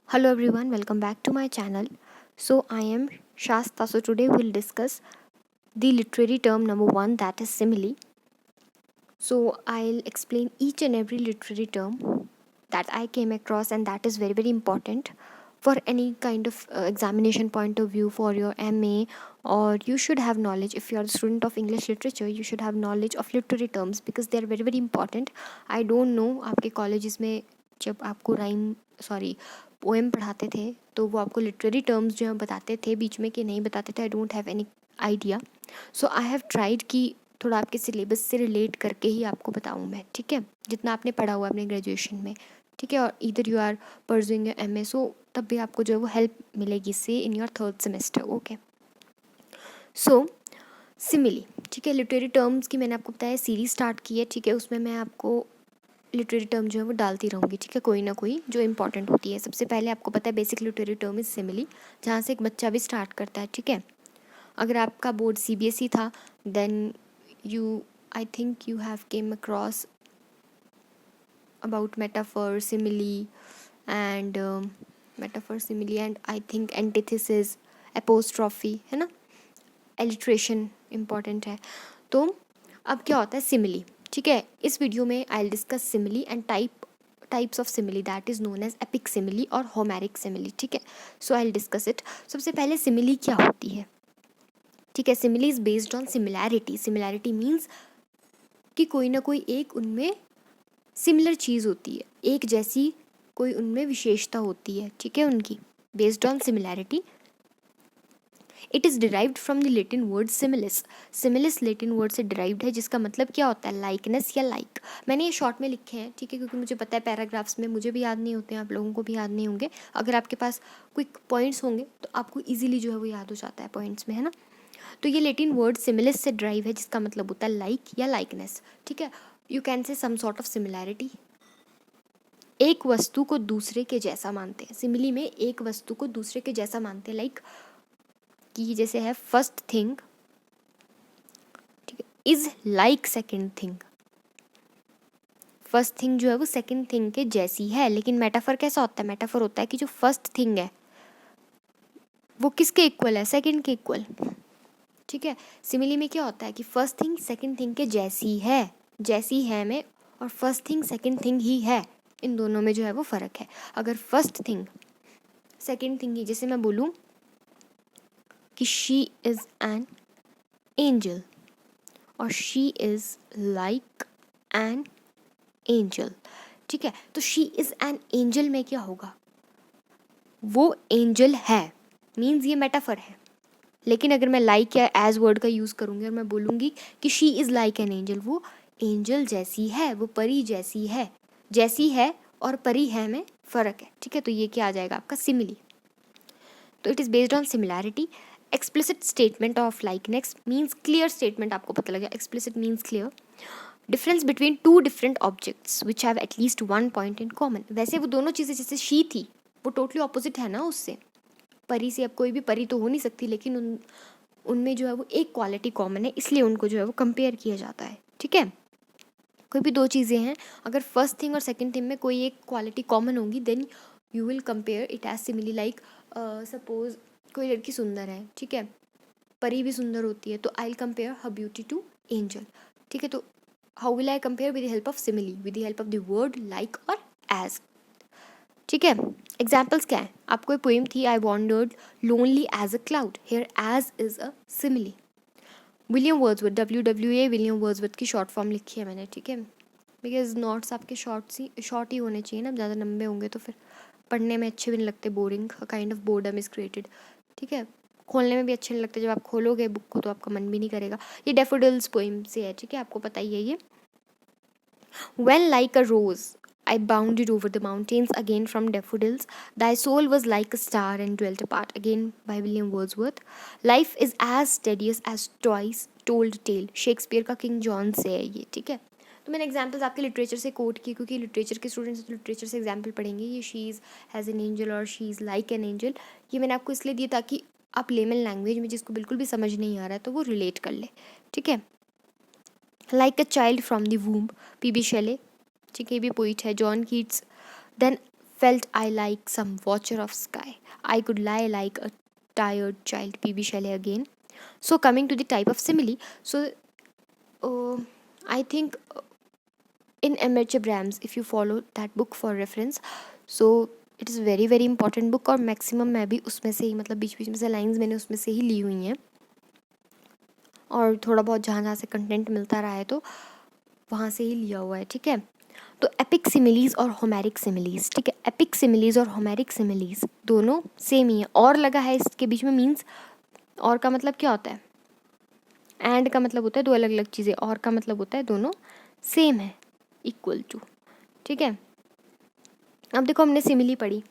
Hello everyone, welcome back to my channel. So I am Shasta. So today we'll discuss the literary term number 1, that is simile. So I'll explain each and every literary term that I came across, and that is very important for any kind of examination point of view for your MA, or you should have knowledge. If you are a student of English literature, you should have knowledge of literary terms because they are very important. I don't know आपके colleges में जब आपको rhyme sorry poem पढ़ाते थे तो वो आपको literary terms जो है बताते थे बीच में कि नहीं बताते थे. I don't have any idea. So I have tried कि थोड़ा आपके सिलेबस से रिलेट करके ही आपको बताऊँ मैं, ठीक है, जितना आपने पढ़ा हुआ अपने ग्रेजुएशन में, ठीक है. और इधर you are pursuing your MA, so तब भी आपको जो है वो हेल्प मिलेगी इससे in your third semester. Okay. So simile, ठीक है, लिटरेरी टर्म्स की मैंने आपको बताया सीरीज स्टार्ट की है, ठीक है. उसमें मैं आपको लिटरेरी टर्म जो है वो डालती रहूँगी, ठीक है, कोई ना कोई जो इंपॉर्टेंट होती है. सबसे पहले आपको पता है basic literary term is simile, जहाँ से एक बच्चा भी स्टार्ट करता है, ठीक है. अगर आपका बोर्ड CBSE था then you I think you have came across about metaphor, simile, and I think antithesis, apostrophe, है ना, alliteration important है. तो अब क्या होता है सिमिली, ठीक है. इस वीडियो में I will discuss simile and types of simile, that is known as epic simile और होमेरिक सिमिली, ठीक है. So I will discuss it. सबसे पहले सिमिली क्या होती है, ठीक है. Simile is based on similarity. Similarity means कि कोई ना कोई एक उनमें सिमिलर चीज़ होती है, एक जैसी कोई उनमें विशेषता होती है, ठीक है, उनकी. Based on similarity. It is derived from the Latin word similis. Similis Latin word से डिराइव्ड है, जिसका मतलब क्या होता है, लाइकनेस या लाइक. मैंने ये शॉर्ट में लिखे हैं, ठीक है, क्योंकि मुझे पता है पैराग्राफ्स में मुझे भी याद नहीं होते हैं, आप लोगों को भी याद नहीं होंगे. अगर आपके पास क्विक पॉइंट्स होंगे तो आपको ईजिली जो है वो याद हो जाता है पॉइंट्स में, है ना. तो ये लैटिन वर्ड सिमिलिस से ड्राइव है, जिसका मतलब होता है लाइक या लाइकनेस, ठीक है. You can say some sort of similarity. एक वस्तु को दूसरे के जैसा मानते हैं. सिमिली में एक वस्तु को दूसरे के जैसा मानते हैं, लाइक कि जैसे है फर्स्ट थिंग, ठीक है, is like second thing. First thing जो है वो सेकेंड थिंग के जैसी है. लेकिन मेटाफर कैसा होता है, मेटाफर होता है कि जो फर्स्ट थिंग है वो किसके इक्वल है, सेकेंड के इक्वल, ठीक है. सिमिली में क्या होता है कि फर्स्ट थिंग सेकेंड थिंग के जैसी है में, और first thing second thing he है, इन दोनों में जो है वो फ़र्क है. अगर first thing second thing he, जैसे मैं बोलूँ कि शी इज़ एन एंजल और she is like an angel, ठीक है. तो शी इज़ एन एंजल में क्या होगा, वो एंजल है, मीन्स ये मेटाफर है. लेकिन अगर मैं लाइक या एज वर्ड का यूज़ करूँगी और मैं बोलूँगी कि she is like an angel, वो एंजल जैसी है, वो परी जैसी है और परी है में फ़र्क है, ठीक है. तो ये क्या आ जाएगा आपका सिमिली. तो it is based on similarity. Explicit statement of likeness means clear statement, आपको पता लगा explicit means clear. Difference between two different objects which have at least one point in common. वैसे वो दोनों चीज़ें, जैसे शी थी वो टोटली ऑपोजिट है ना उससे, परी से. अब कोई भी परी तो हो नहीं सकती, लेकिन उनमें जो है वो एक क्वालिटी कॉमन है, इसलिए उनको जो है वो कंपेयर किया जाता है, ठीक है. कोई भी दो चीज़ें हैं, अगर फर्स्ट थिंग और सेकंड थिंग में कोई एक क्वालिटी कॉमन होगी then you will compare it as simile. Like suppose कोई लड़की सुंदर है, ठीक है, परी भी सुंदर होती है, तो I will compare her beauty to angel, ठीक है. तो how will I compare, with the help of simile, with the help of the word like और एज, ठीक है. एग्जाम्पल्स क्या है, आपको एक पोएम थी, I wandered lonely as a cloud, here as is a simile. William Wordsworth, WWA William Wordsworth की short form लिखी है मैंने, ठीक है, बिकॉज नोट्स आपके शॉर्ट ही होने चाहिए ना, ज़्यादा लंबे होंगे तो फिर पढ़ने में अच्छे भी नहीं लगते, boring kind of boredom is created, ठीक है. खोलने में भी अच्छे नहीं लगते, जब आप खोलोगे बुक को तो आपका मन भी नहीं करेगा. ये डेफोडिल्स पोइम से है, ठीक है, आपको पता ही है ये. When like a rose, I bounded over the mountains again from daffodils. Thy soul was like a star and dwelt apart. Again by William Wordsworth. Life is as tedious as twice told tale. Shakespeare का king John से है ये, ठीक है. तो मैंने examples आपके literature से कोट की, क्योंकि लिटरेचर के स्टूडेंट्स तो लिटरेचर से एग्जाम्पल पढ़ेंगे. ये she is has an angel और she is like an angel, ये मैंने आपको इसलिए दिया ताकि आप लेमन लैंग्वेज में जिसको बिल्कुल भी समझ नहीं आ रहा है तो वो रिलेट कर ले, ठीक है. Like a child from the womb, PB Shelley, ठीक है, ये भी पोइट है. John Keats. Then felt I like some watcher of sky. I could lie like a tired child. P.B. Shelley again. So coming to the type of simile. So I think in M.H. Abrams, if you follow that book for reference, so it is very very important book, और maximum मैं भी उसमें से ही, मतलब बीच बीच में से lines मैंने उसमें से ही ली हुई हैं, और थोड़ा बहुत जहाँ जहाँ से कंटेंट मिलता रहा है तो वहाँ से ही लिया हुआ है, ठीक है। तो एपिक सिमिलीज और होमेरिक सिमिलीज, ठीक है, एपिक सिमिलीज और होमेरिक सिमिलीज दोनों सेम ही है, और लगा है इसके बीच में, मीन्स और का मतलब क्या होता है, एंड का मतलब होता है दो अलग अलग चीज़ें, और का मतलब होता है दोनों सेम है, इक्वल टू, ठीक है। अब देखो हमने सिमिली पढ़ी।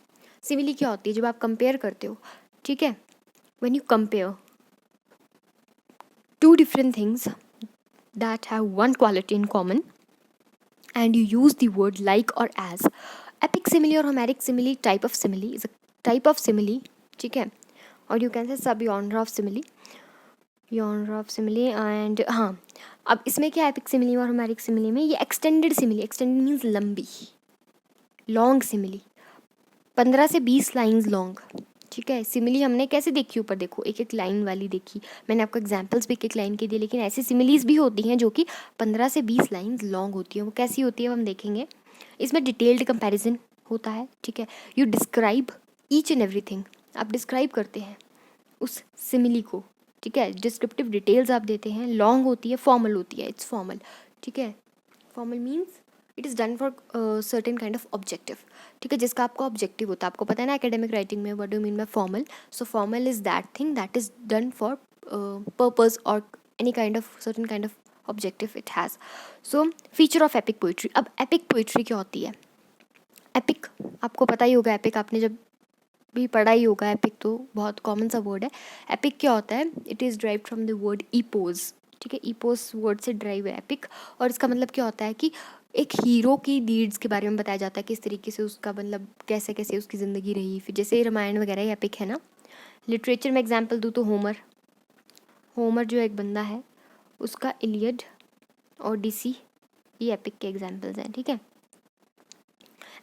सिमिली क्या होती है, जब आप कंपेयर करते हो, ठीक है, when you compare two different things that have one quality in common and you use the word like or as. Epic simile or Homeric simile type of simile is a type of simile, ठीक है, और you can say सब genre of simile, genre of simile, and हाँ, अब इसमें क्या epic simile और Homeric simile में, ये एक्सटेंडेड सिमिली, एक्सटेंडेड मीन्स लंबी, लॉन्ग सिमिली, 15 से 20 लाइन्स लॉन्ग, ठीक है। सिमिली हमने कैसे देखी, ऊपर देखो एक एक लाइन वाली देखी, मैंने आपको एग्जांपल्स भी एक एक लाइन के दिए, लेकिन ऐसी सिमिलीज भी होती हैं जो कि 15 से 20 लाइन्स लॉन्ग होती हैं। वो कैसी होती है हम देखेंगे। इसमें डिटेल्ड कंपैरिजन होता है, ठीक है, you describe each and everything, आप डिस्क्राइब करते हैं उस सिमिली को, ठीक है, डिस्क्रिप्टिव डिटेल्स आप देते हैं, लॉन्ग होती है, फॉर्मल होती है, इट्स फॉर्मल, ठीक है। Formal means it is done for certain kind of objective, ठीक है, जिसका आपका ऑब्जेक्टिव होता है। आपको पता है ना एकेडमिक राइटिंग में what do mean by formal. So formal is that thing that is done for purpose और any kind of certain kind of objective it has. So feature of epic poetry. अब epic poetry क्या होती है। Epic आपको पता ही होगा, epic आपने जब भी पढ़ा ही होगा, एपिक तो बहुत कॉमन सा वर्ड है। एपिक क्या होता है, it is drive from the word epos, ठीक है, ईपोस वर्ड से ड्राइव है एपिक, और इसका मतलब क्या होता है कि एक हीरो की डीड्स के बारे में बताया जाता है, किस तरीके से उसका मतलब कैसे कैसे उसकी ज़िंदगी रही। फिर जैसे रामायण वगैरह ये एपिक है ना। लिटरेचर में एग्जांपल दूँ तो होमर, होमर जो एक बंदा है उसका इलियड और ओडिसी, ये एपिक के एग्जांपल्स हैं, ठीक है।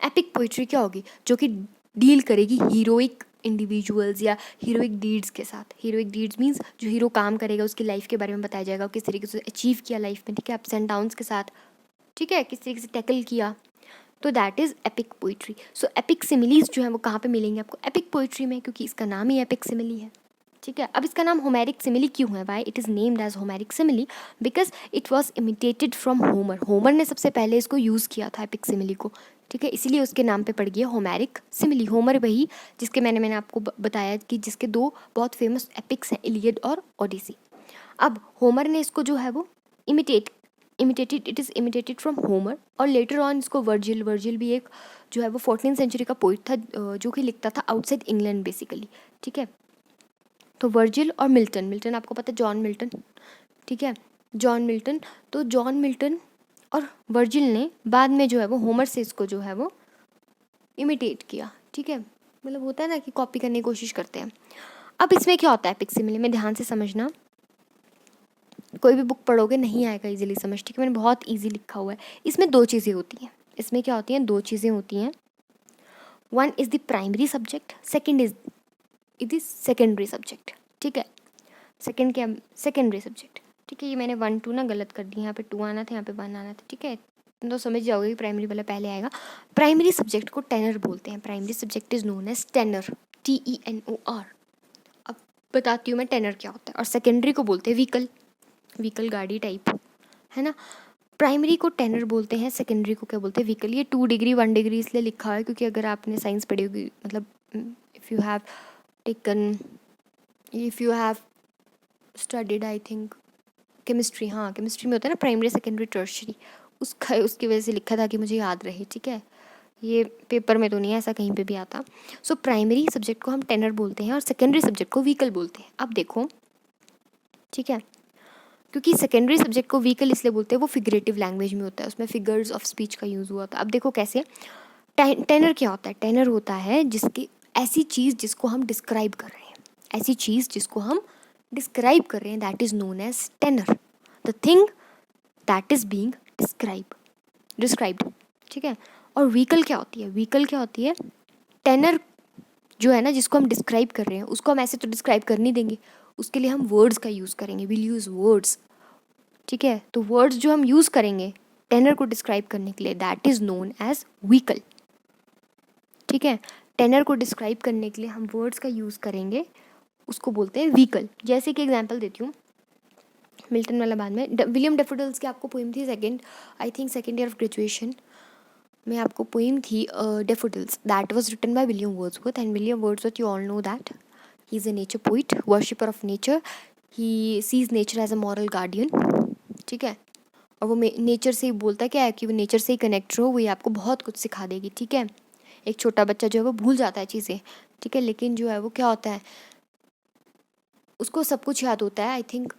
एपिक पोइट्री क्या होगी, जो कि डील करेगी हीरोइक इंडिविजुअल्स या हीरोइक डीड्स के साथ। हीरोइक डीड्स मीन्स जो हीरो काम करेगा उसकी लाइफ के बारे में बताया जाएगा, किस तरीके से अचीव किया लाइफ में, ठीक है, अप्स एंड डाउन्स के साथ, ठीक है, किस तरीके से टैकल किया, तो that is epic poetry. So epic similes जो है वो कहाँ पे मिलेंगे आपको, एपिक पोइट्री में, क्योंकि इसका नाम ही एपिक सिमिली है, ठीक है। अब इसका नाम होमेरिक सिमिली क्यों है, why it is named as Homeric simile, because it was imitated from Homer. Homer ने सबसे पहले इसको यूज़ किया था एपिक सिमिली को, ठीक है, इसीलिए उसके नाम पे पड़ गया होमेरिक सिमिली। होमर वही जिसके मैंने आपको बताया कि जिसके दो बहुत फेमस एपिक्स हैं, इलियड और ओडिसी। अब होमर ने इसको जो है वो imitated, it is imitated from Homer, और लेटर ऑन इसको वर्जिल भी एक जो है वो 14th सेंचुरी का पोइट था, जो कि लिखता था आउटसाइड इंग्लैंड बेसिकली, ठीक है। तो वर्जिल और मिल्टन आपको पता है, जॉन मिल्टन, ठीक है, जॉन मिल्टन। तो जॉन मिल्टन और वर्जिल ने बाद में जो है वो होमर से इसको जो है वो इमिटेट किया, ठीक है, मतलब होता है ना कि कॉपी करने की कोशिश करते हैं। अब इसमें क्या होता है एपिक सिमिली में, ध्यान से समझना, कोई भी बुक पढ़ोगे नहीं आएगा इजीली समझ, ठीक है, मैंने बहुत इजी लिखा हुआ है। इसमें दो चीज़ें होती हैं, इसमें क्या होती हैं, दो चीज़ें होती हैं। One is the primary subject, second is it is secondary subject, ठीक है, सेकेंडरी सब्जेक्ट, ठीक है। ये मैंने 1 2 ना गलत कर दी, यहाँ पे 2 आना था, यहाँ पे 1 आना था, ठीक है, तो समझ जाओगे कि प्राइमरी वाला पहले आएगा। प्राइमरी सब्जेक्ट को टेनर बोलते हैं, primary subject is known as tenor, TENOR। अब बताती हूँ मैं टेनर क्या होता है। और सेकेंडरी को बोलते हैं व्हीकल गाड़ी टाइप, है ना। प्राइमरी को टेनर बोलते हैं, सेकेंडरी को क्या बोलते हैं, व्हीकल। ये 2 डिग्री 1 डिग्री इसलिए लिखा हुआ है क्योंकि अगर आपने साइंस पढ़ी होगी, मतलब if you have studied I think chemistry, हाँ केमिस्ट्री में होता है ना प्राइमरी सेकेंडरी टर्शरी, उसकी वजह से लिखा था कि मुझे याद रहे, ठीक है। ये पेपर में तो नहीं ऐसा कहीं पे भी आता। सो प्राइमरी सब्जेक्ट को हम टेनर बोलते हैं और सेकेंडरी सब्जेक्ट को व्हीकल बोलते हैं। अब देखो, ठीक है, क्योंकि सेकेंडरी सब्जेक्ट को व्हीकल इसलिए बोलते हैं, वो फिगरेटिव लैंग्वेज में होता है, उसमें फिगर्स ऑफ स्पीच का यूज़ हुआ था। अब देखो कैसे, टेनर क्या होता है, टेनर होता है जिसकी ऐसी चीज़ जिसको हम डिस्क्राइब कर रहे हैं, ऐसी चीज़ जिसको हम डिस्क्राइब कर रहे हैं, that is known as tenor, the thing that is being described, ठीक है। और व्हीकल क्या होती है? व्हीकल क्या होती है? टेनर जो है ना, जिसको हम डिस्क्राइब कर रहे हैं, उसको हम ऐसे तो डिस्क्राइब कर नहीं देंगे, उसके लिए हम वर्ड्स का यूज़ करेंगे, विल यूज़ वर्ड्स। ठीक है, तो वर्ड्स जो हम यूज़ करेंगे टेनर को डिस्क्राइब करने के लिए, that is known as vehicle. ठीक है, टेनर को डिस्क्राइब करने के लिए हम वर्ड्स का यूज़ करेंगे, उसको बोलते हैं व्हीकल। जैसे कि एग्जांपल देती हूँ, मिल्टन वाला बाद में, विलियम डेफोडिल्स की आपको पोइम थी सेकेंड ईयर ऑफ ग्रेजुएशन में, आपको पोइम थी Daffodils, that was written by William Wordsworth. And William Wordsworth, you all know that he is a nature poet, worshipper of nature, he sees nature as a moral guardian. ठीक है, और वो nature से ही बोलता क्या है कि वो नेचर से ही कनेक्ट रहो, वही आपको बहुत कुछ सिखा देगी। ठीक है, एक छोटा बच्चा जो है वो भूल जाता है चीज़ें, ठीक है, लेकिन जो है वो क्या होता है, उसको सब कुछ याद होता है। आई थिंक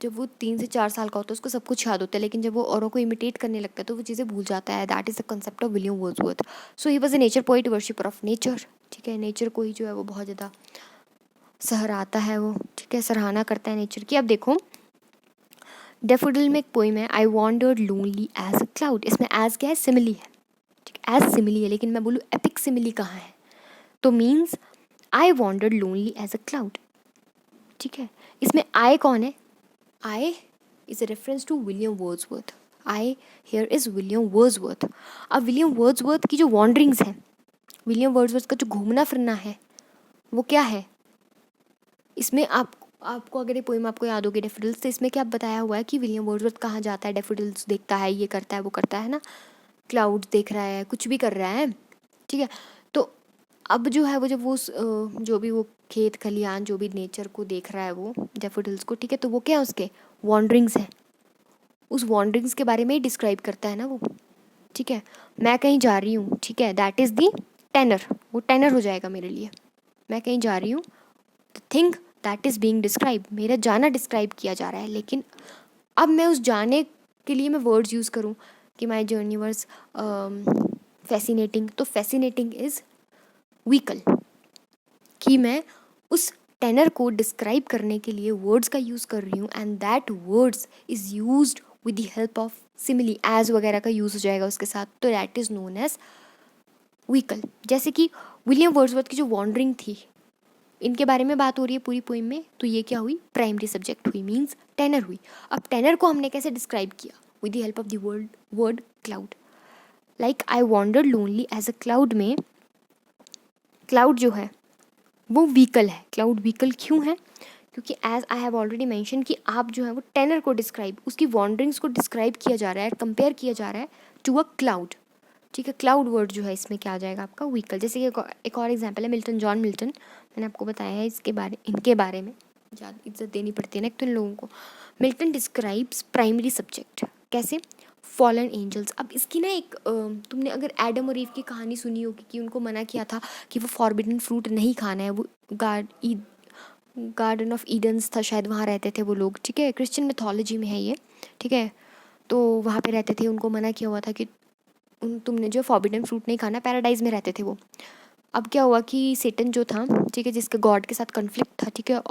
जब वो 3 से 4 साल का होता है उसको सब कुछ याद होता है, लेकिन जब वो औरों को इमिटेट करने लगता है तो वो चीज़ें भूल जाता है। That is the concept of William Wordsworth. So he was a nature poet, worshipper of nature. ठीक है, नेचर को ही जो है वो बहुत ज़्यादा सहराता है वो, ठीक है, सराहना करता है नेचर की। अब देखो, डेफोडिल में एक पोइम है, I wandered lonely as a cloud. इसमें एज क्या है? सिमिली है। ठीक है, एज सिमिली है, लेकिन मैं बोलूँ एपिक सिमिली कहाँ है? तो means I wandered lonely as a cloud. ठीक है, इसमें आई कौन है? I is a reference to William Wordsworth. I here is William Wordsworth. अब विलियम वर्ड्सवर्थ की जो वॉन्डरिंग्स हैं, विलियम वर्ड्सवर्थ का जो घूमना फिरना है, वो क्या है? इसमें आपको अगर ये पोइम आपको याद होगी डेफोडिल्स, तो इसमें क्या बताया हुआ है कि विलियम वर्ड्सवर्थ कहाँ जाता है, डेफोडिल्स देखता है, ये करता है, वो करता है ना, क्लाउड देख रहा है, कुछ भी कर रहा है। ठीक है, तो अब जो है वो जब वो जो भी वो खेत खलियान जो भी नेचर को देख रहा है वो डेफोडिल्स को, ठीक है, तो वो क्या है? उसके वॉन्डरिंग्स हैं, उस वॉन्डरिंग्स के बारे में ही डिस्क्राइब करता है ना वो। ठीक है, मैं कहीं जा रही हूँ, ठीक है, दैट इज़ दी टेनर, वो टेनर हो जाएगा मेरे लिए। मैं कहीं जा रही हूँ, the thing that is being describe, मेरा जाना डिस्क्राइब किया जा रहा है। लेकिन अब मैं उस जाने के लिए मैं वर्ड्स यूज़ करूँ कि माई जर्नी वाज फैसिनेटिंग, तो फैसिनेटिंग इज़ व्हीकल, कि मैं उस टेनर को डिस्क्राइब करने के लिए वर्ड्स का यूज़ कर रही हूँ, and that words is used with the help of simile, as वगैरह का यूज़ हो जाएगा उसके साथ, तो that is known as vehicle. जैसे कि विलियम वर्ड्सवर्थ की जो वॉन्डरिंग थी, इनके बारे में बात हो रही है पूरी पोइम में, तो ये क्या हुई? प्राइमरी सब्जेक्ट हुई, मीन्स टेनर हुई। अब टेनर को हमने कैसे डिस्क्राइब किया? With the help of the word cloud. Like I wandered lonely as a cloud में क्लाउड जो है वो व्हीकल है। क्लाउड व्हीकल क्यों है? क्योंकि as I have already mention कि आप जो है वो टेनर को डिस्क्राइब, उसकी वॉन्डरिंग्स को डिस्क्राइब किया जा रहा है, कंपेयर किया जा रहा है टू अ क्लाउड। ठीक है, क्लाउड वर्ड जो है इसमें क्या आ जाएगा आपका? व्हीकल। जैसे कि एक और एग्जांपल है मिल्टन, जॉन मिल्टन, मैंने आपको बताया है इनके बारे में ज़्यादा इज्जत देनी पड़ती है ना एक तो इन लोगों को। मिल्टन डिस्क्राइब्स प्राइमरी सब्जेक्ट कैसे? Fallen angels. अब इसकी ना एक तुमने अगर एडम और ईव की कहानी सुनी होगी कि उनको मना किया था कि वो फॉरबिडन फ्रूट नहीं खाना है, वो गार्डन ऑफ ईडन्स था शायद, वहाँ रहते थे वो लोग। ठीक है, क्रिश्चियन मिथोलॉजी में है ये। ठीक है, तो वहाँ पे रहते थे, उनको मना किया हुआ था कि तुमने जो फॉरबिडन फ्रूट नहीं खाना। पैराडाइज में रहते थे वो। अब क्या हुआ कि सेटन जो था, ठीक है, जिसके गॉड के साथ कन्फ्लिक्ट था, ठीक है,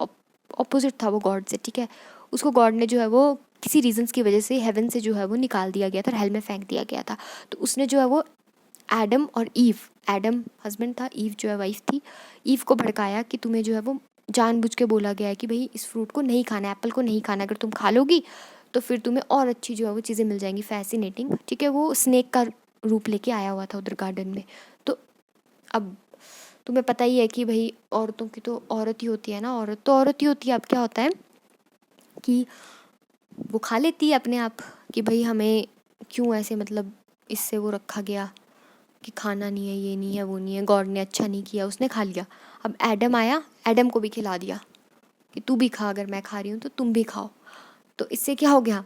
ऑपोजिट था वो गॉड से, ठीक है, उसको गॉड ने जो है वो किसी रीजंस की वजह से हेवन से जो है वो निकाल दिया गया था, हेल में फेंक दिया गया था। तो उसने जो है वो एडम और ईव, एडम हस्बैंड था, ईव जो है वाइफ थी, ईव को भड़काया कि तुम्हें जो है वो जानबूझ के बोला गया है कि भाई इस फ्रूट को नहीं खाना, एप्पल को नहीं खाना, अगर तुम खा लोगी तो फिर तुम्हें और अच्छी जो है वो चीज़ें मिल जाएंगी, फैसिनेटिंग। ठीक है, वो स्नेक का रूप लेके आया हुआ था उधर गार्डन में। तो अब तुम्हें पता ही है कि भाई औरतों की तो औरत ही होती है ना, औरत तो औरत ही होती है। अब क्या होता है कि वो खा लेती है अपने आप कि भाई हमें क्यों ऐसे, मतलब इससे वो रखा गया कि खाना नहीं है, ये नहीं है, वो नहीं है, गॉड ने अच्छा नहीं किया, उसने खा लिया। अब एडम आया, एडम को भी खिला दिया कि तू भी खा, अगर मैं खा रही हूँ तो तुम भी खाओ। तो इससे क्या हो गया?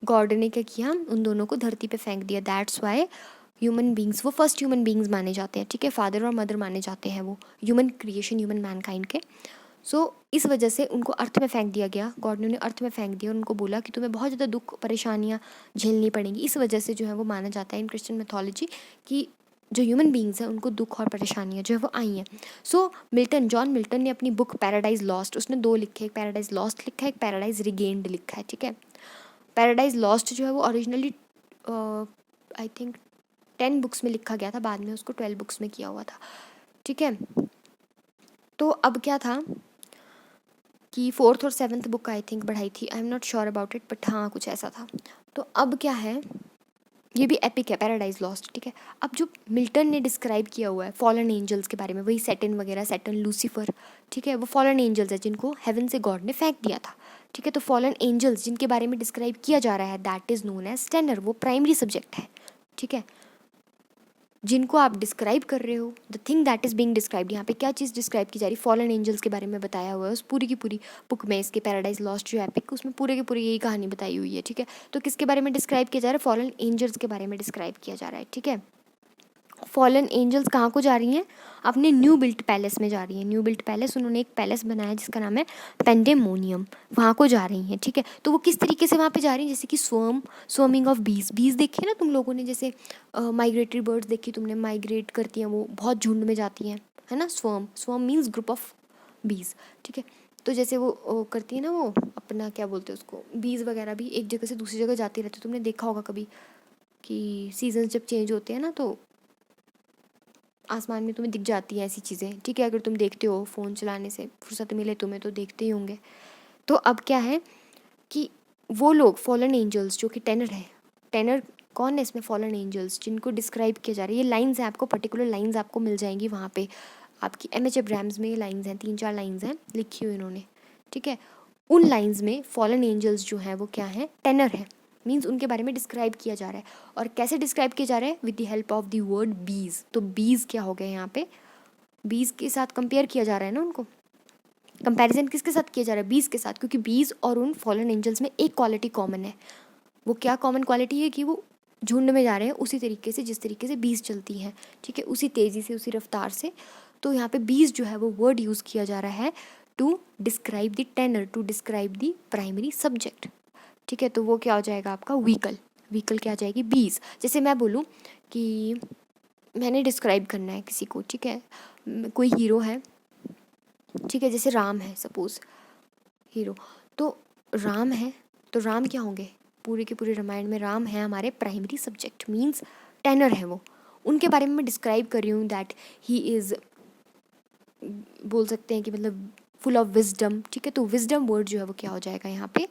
गॉड ने क्या किया? उन दोनों को धरती पे फेंक दिया। दैट्स वाई ह्यूमन बींग्स, वो फर्स्ट ह्यूमन बींग्स माने जाते हैं। ठीक है, फादर और मदर माने जाते हैं वो ह्यूमन क्रिएशन, ह्यूमन मैनकाइंड के। सो इस वजह से उनको अर्थ में फेंक दिया गया, गॉड ने उन्हें अर्थ में फेंक दिया और उनको बोला कि तुम्हें बहुत ज़्यादा दुख परेशानियाँ झेलनी पड़ेंगी। इस वजह से जो है वो माना जाता है इन क्रिश्चियन मैथोलॉजी कि जो ह्यूमन बींग्स हैं उनको दुख और परेशानियाँ जो है वो आई हैं। सो मिल्टन, जॉन मिल्टन ने अपनी बुक पैराडाइज लॉस्ट, उसने 2 लिखे, एक पैराडाइज लॉस्ट लिखा है, एक पैराडाइज रिगेन्ड लिखा है। ठीक है, पैराडाइज लॉस्ट जो है वो ओरिजिनली आई थिंक 10 बुक्स में लिखा गया था, बाद में उसको 12 बुक्स में किया हुआ था, ठीक है। तो अब क्या था कि 4th और 7th बुक आई थिंक बढ़ाई थी, I am not sure about it, but हाँ कुछ ऐसा था। तो अब क्या है, ये भी एपिक है, पैराडाइज लॉस्ट, ठीक है। अब जो मिल्टन ने डिस्क्राइब किया हुआ है फॉलन एंजल्स के बारे में, वही सैटर्न वगैरह, सैटर्न, लूसीफर, ठीक है, वो फॉलन एंजल्स है जिनको हेवन से गॉड ने फेंक दिया था, ठीक है। तो फॉलन एंजल्स जिनके बारे में डिस्क्राइब किया जा रहा है, that is known as tenor, वो प्राइमरी सब्जेक्ट है, ठीक है। जिनको आप डिस्क्राइब कर रहे हो, the thing that is being described, यहाँ पे क्या चीज़ डिस्क्राइब की जा रही है, फॉलन एंजल्स के बारे में बताया हुआ है उस पूरी की पूरी बुक में, इसके पैराडाइज लॉस्ट जो एपिक, उसमें पूरे की पूरी यही कहानी बताई हुई है, ठीक है। तो किसके बारे में डिस्क्राइब किया जा रहा है, फॉलन एंजल्स के बारे में डिस्क्राइब किया जा रहा है, ठीक है। फॉलन एंजल्स कहाँ को जा रही हैं, अपने न्यू बिल्ट पैलेस में जा रही हैं। न्यू बिल्ट पैलेस, उन्होंने एक पैलेस बनाया जिसका नाम है पेंडेमोनियम, वहाँ को जा रही हैं, ठीक है। तो वो किस तरीके से वहाँ पे जा रही हैं, जैसे कि स्वर्मिंग ऑफ बीज, बीज देखी ना तुम लोगों ने, जैसे माइग्रेटरी बर्ड्स देखी तुमने, माइग्रेट करती हैं वो, बहुत झुंड में जाती हैं, है ना। स्वर्म मीन्स ग्रुप ऑफ बीज, ठीक है। तो जैसे वो करती है ना, वो अपना क्या बोलते हैं उसको, बीज वगैरह भी एक जगह से दूसरी जगह जाती रहती है, तुमने देखा होगा कभी कि सीजन जब चेंज होते हैं ना, तो आसमान में तुम्हें दिख जाती हैं ऐसी चीज़ें, ठीक है। अगर तुम देखते हो फ़ोन चलाने से फुर्सत मिले तुम्हें तो देखते ही होंगे। तो अब क्या है कि वो लोग फॉलन एंजल्स जो कि टेनर है, टेनर कौन है इसमें, फॉलन एंजल्स जिनको डिस्क्राइब किया जा रहा है, ये लाइन्स हैं, आपको पर्टिकुलर लाइन्स आपको मिल जाएंगी वहाँ पे, आपकी MH एब्राहम्स में ये लाइन्स हैं, 3-4 लाइन्स हैं लिखी हुई इन्होंने, ठीक है। उन लाइन्स में फॉलन एंजल्स जो हैं वो क्या हैं, टेनर है, मीन्स उनके बारे में डिस्क्राइब किया जा रहा है। और कैसे डिस्क्राइब किया जा रहा है, with the help of the word बीज। तो बीज क्या हो गए यहाँ पे, बीज के साथ कंपेयर किया जा रहा है ना उनको, कंपैरिजन किसके साथ किया जा रहा है, बीज के साथ, क्योंकि बीज और उन फॉलन एंजल्स में एक क्वालिटी कॉमन है। वो क्या कॉमन क्वालिटी है कि वो झुंड में जा रहे हैं उसी तरीके से जिस तरीके से बीज चलती हैं, ठीक है, उसी तेज़ी से, उसी रफ्तार से। तो यहाँ पे बीज जो है वो वर्ड यूज़ किया जा रहा है to describe the tenor, to describe the primary subject, ठीक है। तो वो क्या हो जाएगा आपका व्हीकल, व्हीकल क्या आ जाएगी, बीज। जैसे मैं बोलूँ कि मैंने डिस्क्राइब करना है किसी को, ठीक है, कोई हीरो है, ठीक है, जैसे राम है सपोज़ हीरो, तो राम है, तो राम क्या होंगे, पूरे के पूरे रामायण में राम है हमारे प्राइमरी सब्जेक्ट, मीन्स टेनर है वो, उनके बारे में मैं डिस्क्राइब कर रही हूँ दैट ही इज़, बोल सकते हैं कि मतलब फुल ऑफ विजडम, ठीक है। तो विजडम वर्ड जो है वो क्या हो जाएगा यहाँ पे,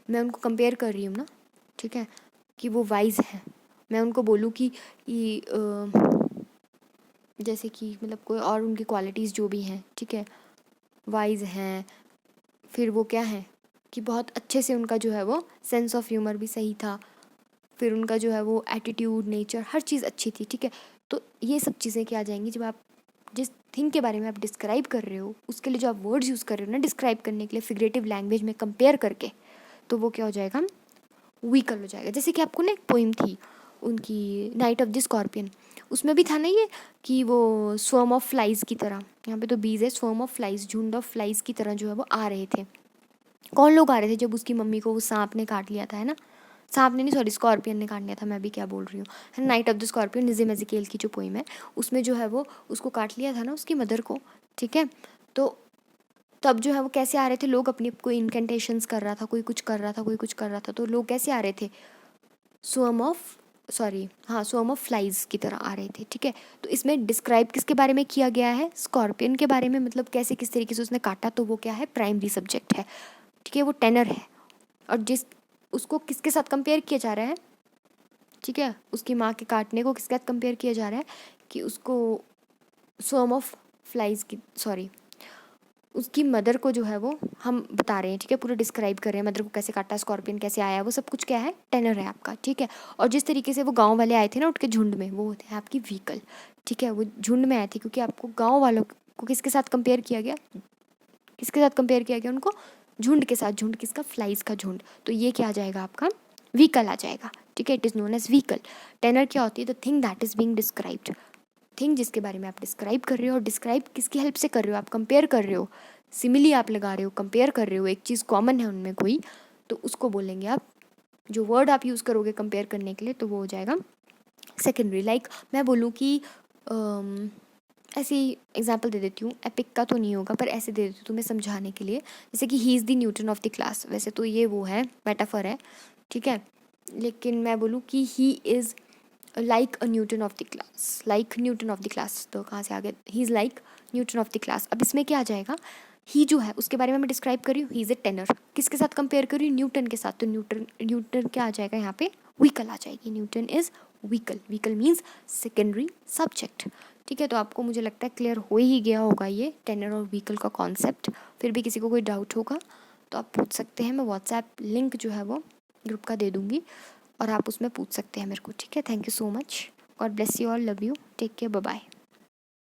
मैं उनको कंपेयर कर रही हूँ ना, ठीक है, कि वो वाइज है। मैं उनको बोलूँ कि जैसे कि मतलब कोई और उनकी क्वालिटीज़ जो भी हैं, ठीक है, वाइज हैं, फिर वो क्या है कि बहुत अच्छे से उनका जो है वो सेंस ऑफ ह्यूमर भी सही था, फिर उनका जो है वो एटीट्यूड, नेचर, हर चीज़ अच्छी थी, ठीक है। तो ये सब चीज़ें क्या आ जाएंगी, जब आप जिस थिंग के बारे में आप डिस्क्राइब कर रहे हो उसके लिए जो आप वर्ड्स यूज़ कर रहे हो ना डिस्क्राइब करने के लिए फिगरेटिव लैंग्वेज में कंपेयर करके, तो वो क्या हो जाएगा, व्हीकल हो जाएगा। जैसे कि आपको ना एक पोइम थी उनकी, नाइट ऑफ द स्कॉर्पियन, उसमें भी था ना ये कि वो स्वर्म ऑफ फ्लाइज की तरह, यहाँ पे तो बीज है, स्वर्म ऑफ फ्लाइज, झुंड ऑफ फ्लाइज की तरह जो है वो आ रहे थे। कौन लोग आ रहे थे, जब उसकी मम्मी को वो सांप ने काट लिया था, है ना, सांप ने नहीं, सॉरी, स्कॉर्पियन ने काट लिया था, मैं भी क्या बोल रही हूँ, है night of the scorpion, Nissim Ezekiel की जो पोइम है उसमें जो है वो उसको काट लिया था ना उसकी मदर को, ठीक है। तो तब जो है वो कैसे आ रहे थे लोग, अपनी कोई इनकेंटेशंस कर रहा था, कोई कुछ कर रहा था, कोई कुछ कर रहा था, तो लोग कैसे आ रहे थे, स्वर्म ऑफ, सॉरी हाँ, स्वर्म ऑफ फ्लाइज की तरह आ रहे थे, ठीक है। तो इसमें डिस्क्राइब किसके बारे में किया गया है, स्कॉर्पियन के बारे में, मतलब कैसे किस तरीके से उसने काटा, तो वो क्या है, प्राइमरी सब्जेक्ट है, ठीक है, वो टेनर है। और जिस उसको किसके साथ कंपेयर किया जा रहा है, ठीक है, उसकी माँ के काटने को किसके साथ कंपेयर किया जा रहा है कि उसको स्वर्म ऑफ फ्लाइज की, सॉरी, उसकी मदर को जो है वो हम बता रहे हैं, ठीक है, पूरा डिस्क्राइब कर रहे हैं, मदर को कैसे काटा, स्कॉर्पियन कैसे आया, वो सब कुछ क्या है, टेनर है आपका, ठीक है। और जिस तरीके से वो गांव वाले आए थे ना उठ के झुंड में, वो होते हैं आपकी व्हीकल, ठीक है, वो झुंड में आए थे क्योंकि आपको गाँव वालों को किसके साथ कंपेयर किया गया, किसके साथ कंपेयर किया गया उनको, झुंड के साथ, झुंड किसका, फ्लाइज का झुंड। तो ये क्या आ जाएगा आपका, व्हीकल आ जाएगा, ठीक है, it is known as vehicle. Tenor क्या होती है, the thing that is being described, thing जिसके बारे में आप डिस्क्राइब कर रहे हो, और डिस्क्राइब किसकी हेल्प से कर रहे हो, आप कंपेयर कर रहे हो, सिमिली आप लगा रहे हो, कंपेयर कर रहे हो, एक चीज़ कॉमन है उनमें कोई, तो उसको बोलेंगे आप, जो वर्ड आप यूज़ करोगे कंपेयर करने के लिए, तो वो हो जाएगा सेकेंडरी। लाइक मैं बोलूँ कि ऐसी एग्जाम्पल दे देती हूँ, एपिक का तो नहीं होगा पर ऐसे दे देती हूँ तुम्हें समझाने के लिए, जैसे कि he is the Newton of the class, वैसे तो ये वो है मेटाफर है, ठीक है, लेकिन मैं बोलूँ कि he is like a Newton of the class, like Newton of the class, तो कहाँ से आ गया, he is like Newton of the class. अब इसमें क्या आ जाएगा, ही जो है उसके बारे में मैं डिस्क्राइब कर रही हूँ, ही इज़ ए टेनर, किसके साथ कंपेयर कर रही हूँ, न्यूटन के साथ, तो न्यूटन न्यूटन क्या आ जाएगा यहाँ पे, व्हीकल आ जाएगी, Newton is vehicle, vehicle means secondary subject. ठीक है, तो आपको मुझे लगता है क्लियर हो ही गया होगा ये टेनर और व्हीकल का कॉन्सेप्ट। फिर भी किसी को कोई डाउट होगा तो आप पूछ सकते हैं, मैं व्हाट्सएप लिंक जो है वो ग्रुप का दे दूँगी और आप उसमें पूछ सकते हैं मेरे को। ठीक है, thank you so much, God bless you all, love you, take care, bye bye.